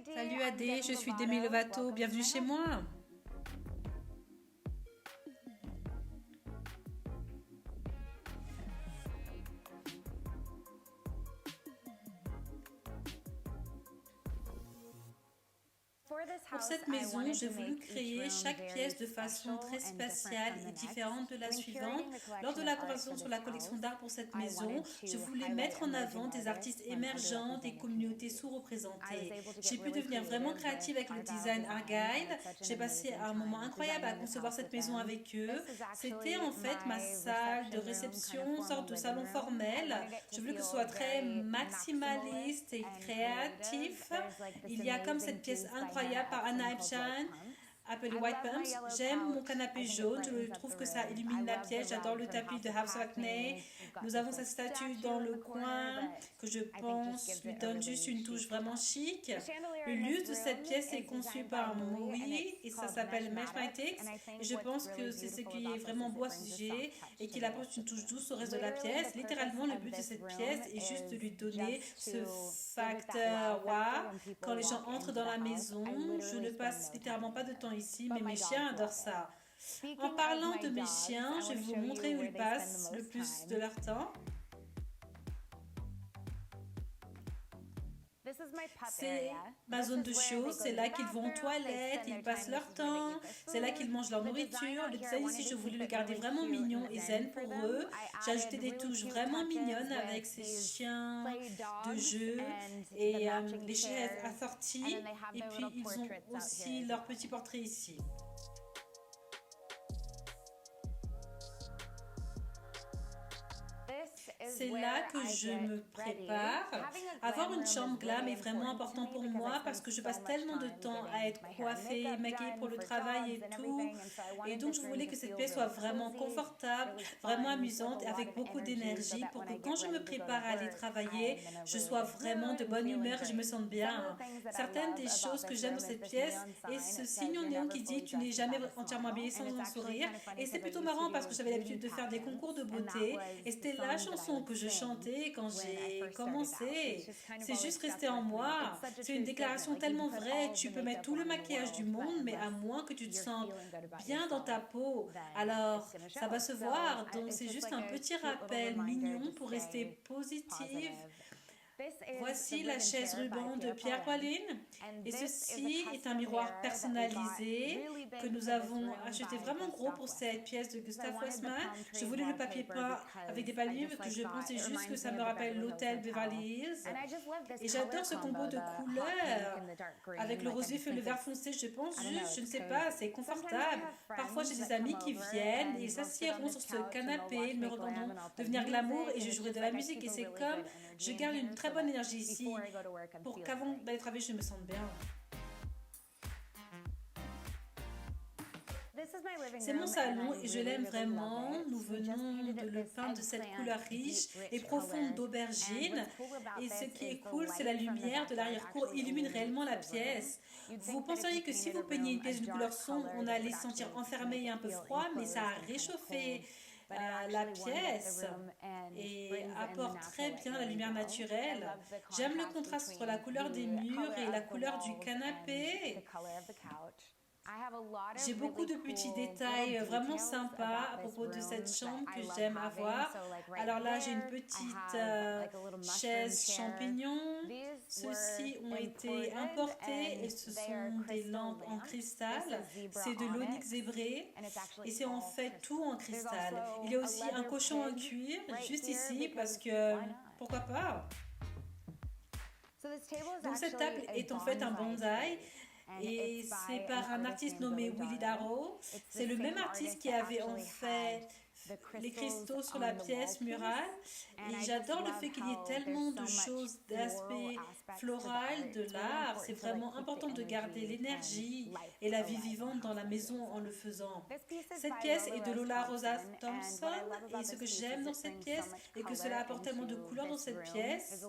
Salut Adé, je suis Demi Lovato, bienvenue chez moi. Pour cette maison, j'ai voulu créer chaque pièce de façon très spatiale et différente de la suivante. Lors de la conversation sur la collection d'art pour cette maison, je voulais mettre en avant des artistes émergents, des communautés sous-représentées. J'ai pu devenir vraiment créative avec le design Argyle. J'ai passé un moment incroyable à concevoir cette maison avec eux. C'était en fait ma salle de réception, sorte de salon formel. Je voulais que ce soit très maximaliste et créatif. Il y a comme cette pièce incroyable par Anna Epstein, Apple White Pumps. J'aime mon canapé jaune, je trouve que ça illumine la pièce. J'adore le tapis de House of Acne. Nous avons cette statue dans le coin que je pense lui donne juste une touche vraiment chic. Le luxe de cette pièce est conçu par Moui et ça s'appelle Meshmatics. Et je pense que c'est ce qui est vraiment beau à ce sujet et qu'il apporte une touche douce au reste de la pièce. Littéralement, le but de cette pièce est juste de lui donner ce facteur wow. Quand les gens entrent dans la maison, je ne passe littéralement pas de temps ici, mais mes chiens adorent ça. En parlant de mes chiens, je vais vous montrer où ils passent le plus de leur temps. C'est ma zone de show, c'est là qu'ils vont aux toilettes, ils passent leur temps, c'est là qu'ils mangent leur nourriture. Le design ici, je voulais le garder vraiment mignon et zen pour eux. J'ai ajouté des touches vraiment mignonnes avec ces chiens de jeu et les chaises assorties. Et puis ils ont aussi leur petit portrait ici. C'est là que je me prépare. Avoir une chambre glam est vraiment important pour moi parce que je passe tellement de temps à être coiffée, maquillée pour le travail et tout. Et donc je voulais que cette pièce soit vraiment confortable, vraiment amusante et avec beaucoup d'énergie pour que quand je me prépare à aller travailler, je sois vraiment de bonne humeur et je me sente bien. Certaines des choses que j'aime dans cette pièce est ce signe en néon qui dit tu n'es jamais entièrement habillé sans un sourire. Et c'est plutôt marrant parce que j'avais l'habitude de faire des concours de beauté et c'était la chanson que je chantais quand j'ai commencé. C'est juste resté en moi. C'est une déclaration tellement vraie. Tu peux mettre tout le maquillage du monde, mais à moins que tu te sentes bien dans ta peau, alors ça va se voir. Donc c'est juste un petit rappel mignon pour rester positive. Voici la chaise ruban de Pierre Pauline et ceci est un miroir personnalisé que nous avons acheté vraiment gros pour cette pièce de Gustav Westman. Je voulais le papier peint avec des palmiers parce que je pensais juste que ça me rappelle l'hôtel Beverly Hills. Et j'adore ce combo de couleurs avec le rose vif et le vert foncé. Je pense juste, je ne sais pas, c'est confortable. Parfois j'ai des amis qui viennent et ils s'assiedront sur ce canapé, ils me regarderont devenir glamour et je jouerai de la musique et c'est comme je garde une très bonne énergie ici pour qu'avant d'aller travailler je me sente bien. C'est mon salon et je l'aime vraiment. Nous venons de le peindre de cette couleur riche et profonde d'aubergine. Et ce qui est cool, c'est la lumière de l'arrière-cour illumine réellement la pièce. Vous penseriez que si vous peignez une pièce d'une couleur sombre, on allait se sentir enfermé et un peu froid, mais ça a réchauffé la pièce et apporte très bien la lumière naturelle. J'aime le contraste entre la couleur des murs et la couleur du canapé. J'ai beaucoup de petits détails vraiment sympas à propos de cette chambre que j'aime avoir. Alors là, j'ai une petite chaise champignon. Ceux-ci ont été importés et ce sont des lampes en cristal. C'est de l'onyx zébré et c'est en fait tout en cristal. Il y a aussi un cochon en cuir juste ici parce que pourquoi pas. Donc cette table est en fait un bonsaï. Et c'est par un artiste nommé Willie Darrow. C'est le même artiste qui avait en fait les cristaux sur la pièce murale. Et j'adore le fait qu'il y ait tellement de choses, d'aspect floral de l'art. C'est vraiment important de garder l'énergie et la vie vivante dans la maison en le faisant. Cette pièce est de Lola Rosa Thompson. Et ce que j'aime dans cette pièce est que cela apporte tellement de couleurs dans cette pièce.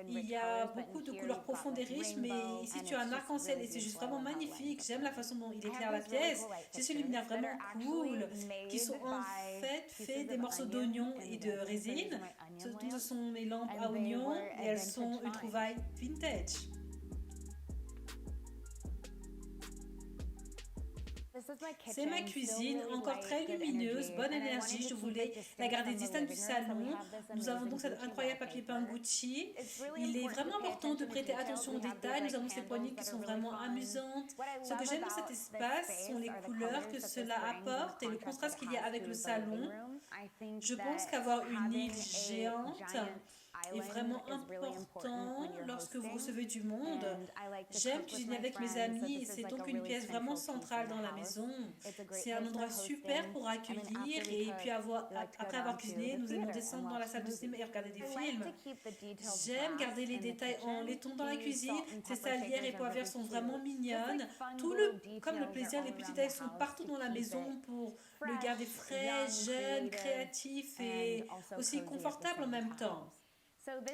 Il y a beaucoup de couleurs profondes et riches, mais ici tu as un arc-en-ciel et c'est juste vraiment magnifique. J'aime la façon dont il éclaire la pièce. J'ai ces luminaires vraiment cool qui sont en fait des morceaux d'oignons et de résine. Ce sont mes lampes à oignons et elles sont une trouvaille vintage. C'est ma cuisine, encore très lumineuse, bonne énergie. Je voulais la garder distincte du salon. Nous avons donc cet incroyable papier peint Gucci. Il est vraiment important de prêter attention aux détails. Nous avons ces poignées qui sont vraiment amusantes. Ce que j'aime dans cet espace sont les couleurs que cela apporte et le contraste qu'il y a avec le salon. Je pense qu'avoir une île géante est vraiment important lorsque vous recevez du monde. J'aime cuisiner avec mes amis et c'est donc une pièce vraiment centrale dans la maison. C'est un endroit super pour accueillir et puis après avoir cuisiné, nous aimons descendre dans la salle de cinéma et regarder des films. J'aime garder les détails en laiton dans la cuisine. Ces salières et poivrières sont vraiment mignonnes. Comme le plaisir, les petits détails sont partout dans la maison pour le garder frais, jeune, créatif et aussi confortable en même temps.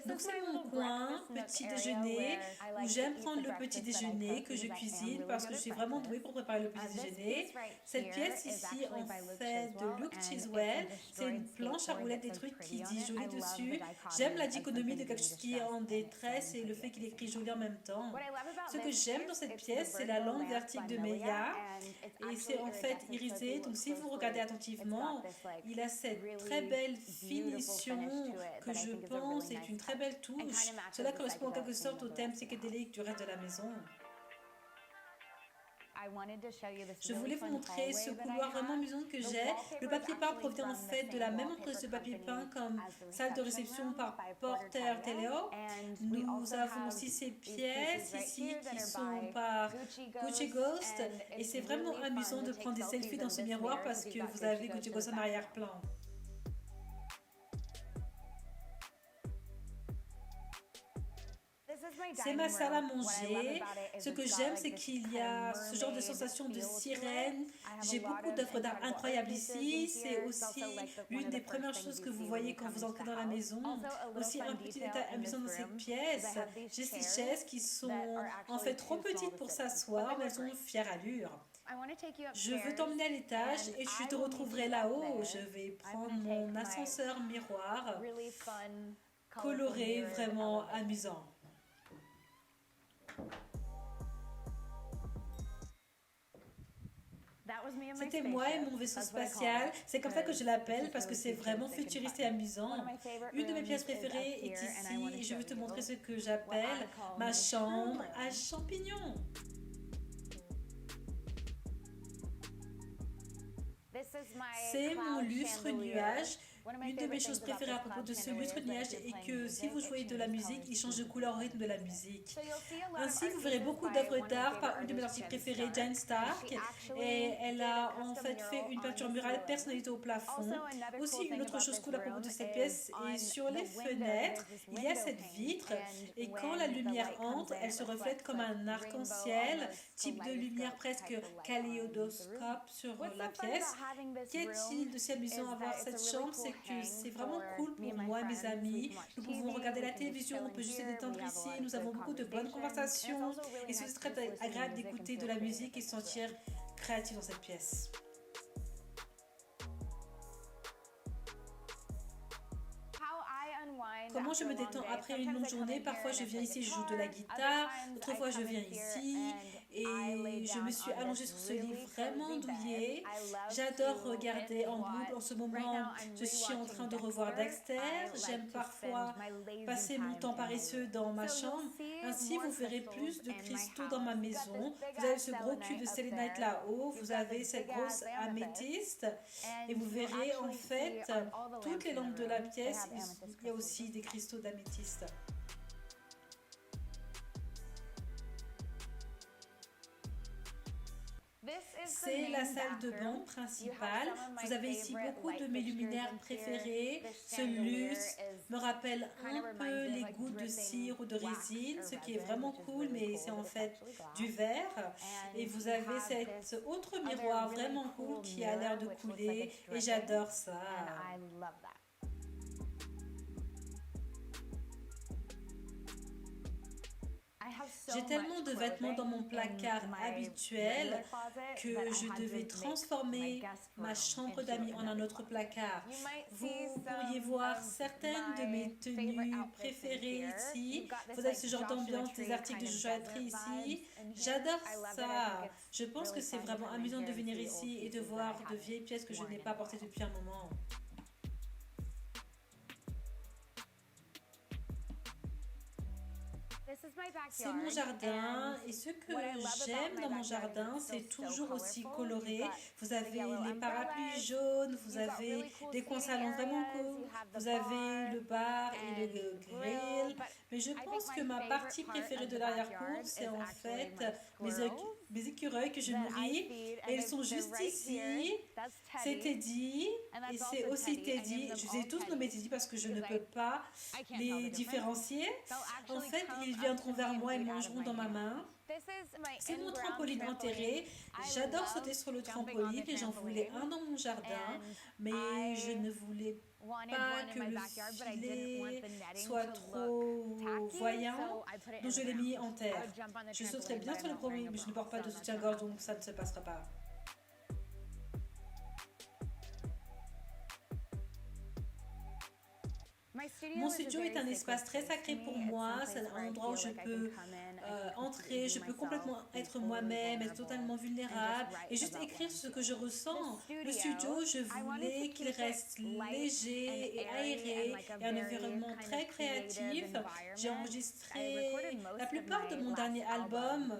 Donc c'est mon coin, petit déjeuner, où j'aime prendre le petit déjeuner que je cuisine parce que je suis vraiment douée pour préparer le petit déjeuner. Cette pièce ici, en fait de Luke Chiswell, c'est une planche à roulettes détruite qui dit joli dessus. J'aime la dichotomie de quelque chose qui est en détresse et le fait qu'il écrit joli en même temps. Ce que j'aime dans cette pièce, c'est la lampe vertique de Meia et c'est en fait irisé. Donc si vous regardez attentivement, il a cette très belle finition que je pense est une très belle touche. Cela correspond en quelque sorte au thème psychédélique du reste de la maison. Je voulais vous montrer ce couloir vraiment amusant que j'ai. Le papier peint provient en fait de la même entreprise de papier peint comme salle de réception par Porter Teleo. Nous avons aussi ces pièces ici qui sont par Gucci Ghost et c'est vraiment amusant de prendre des selfies dans ce miroir parce que vous avez Gucci Ghost en arrière-plan. C'est ma salle à manger. Ce que j'aime, c'est qu'il y a ce genre de sensation de sirène. J'ai beaucoup d'œuvres d'art incroyables ici. C'est aussi l'une des premières choses que vous voyez quand vous entrez dans la maison. Aussi un petit détail amusant dans cette pièce. J'ai ces chaises qui sont en fait trop petites pour s'asseoir, mais elles ont fière allure. Je veux t'emmener à l'étage et je te retrouverai là-haut. Je vais prendre mon ascenseur miroir coloré, vraiment amusant. C'était moi et mon vaisseau spatial. C'est comme ça que je l'appelle parce que c'est vraiment futuriste et amusant. Une de mes pièces préférées est ici et je veux te montrer ce que j'appelle ma chambre à champignons. C'est mon lustre nuage. Une de mes choses préférées à propos de ce lustre nuage est que si vous jouez de la musique, il change de couleur au rythme de la musique. Ainsi, vous verrez beaucoup d'œuvres d'art par une de mes artistes préférées, Jane Stark, et elle a en fait une peinture murale personnalisée au plafond. Aussi, une autre chose cool à propos de cette pièce est sur les fenêtres, il y a cette vitre, et quand la lumière entre, elle se reflète comme un arc-en-ciel, type de lumière presque kaléidoscope sur la pièce. Qu'est-il de si amusant à voir cette chambre? C'est que c'est vraiment cool pour moi et mes amis. Nous pouvons regarder la télévision, on peut juste se détendre ici. Nous avons beaucoup de bonnes conversations et c'est très agréable d'écouter de la musique et se sentir créatif dans cette pièce. Comment je me détends après une longue journée? Parfois je viens ici, je joue de la guitare, d'autres fois je viens ici et je me suis allongée sur ce lit vraiment douillet. J'adore regarder en boucle. En ce moment, je suis en train de revoir Dexter. J'aime parfois passer mon temps paresseux dans ma chambre. Ainsi, vous verrez plus de cristaux dans ma maison. Vous avez ce gros cube de sélénite là-haut. Vous avez cette grosse améthyste. Et vous verrez en fait toutes les lampes de la pièce. Il y a aussi des cristaux d'améthyste. C'est la salle de bain principale. Vous avez ici beaucoup de mes luminaires préférés. Ce lustre me rappelle un peu les gouttes de cire ou de résine, ce qui est vraiment cool, mais c'est en fait du verre. Et vous avez cet autre miroir vraiment cool qui a l'air de couler et j'adore ça. J'ai tellement de vêtements dans mon placard habituel que je devais transformer ma chambre d'amis en un autre placard. Vous pourriez voir certaines de mes tenues préférées ici. Vous avez ce genre d'ambiance des articles de Joshua Tree ici. J'adore ça. Je pense que c'est vraiment amusant de venir ici et de voir de vieilles pièces que je n'ai pas portées depuis un moment. C'est mon jardin et ce que j'aime dans mon jardin, c'est toujours aussi coloré. Vous avez les parapluies jaunes, vous avez des coins salons vraiment cool, vous avez le bar et le grill. Mais je pense que ma partie préférée de l'arrière-cour, c'est en fait mes écureuils que je nourris. Et ils sont juste ici. C'est Teddy et c'est aussi Teddy. Je les ai tous nommés Teddy parce que je ne peux pas les différencier. En fait, ils viendront vers moi et mangeront dans ma main. C'est mon trampoline enterré. J'adore sauter sur le trampoline et j'en voulais un dans mon jardin, mais je ne voulais pas que le filet soit trop voyant, donc je l'ai mis en terre. Je sauterai bien sur le premier, mais je ne porte pas de soutien-gorge, donc ça ne se passera pas. Mon studio est un espace très sacré pour moi, c'est un endroit où je peux entrer, je peux complètement être moi-même, être totalement vulnérable et juste écrire ce que je ressens. Le studio, je voulais qu'il reste léger et aéré et un environnement très créatif. J'ai enregistré la plupart de mon dernier album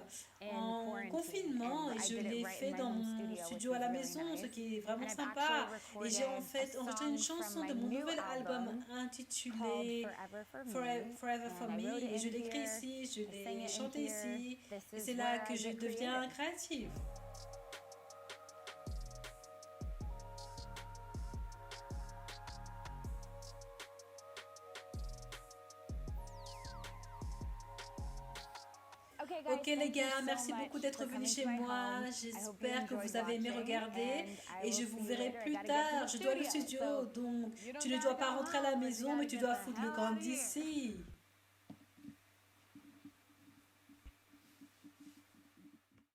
en confinement et je l'ai fait dans mon studio à la maison, ce qui est vraiment sympa. Et j'ai en fait enregistré une chanson de mon nouvel album intitulé Forever for Me et je l'écris ici, je l'ai chanté ici et c'est là que je deviens créative. Ok les gars, merci beaucoup d'être venus chez moi. J'espère que vous avez aimé regarder et je vous verrai plus tard. Je dois aller au studio, donc tu ne dois pas rentrer à la maison, mais tu dois foutre le camp d'ici.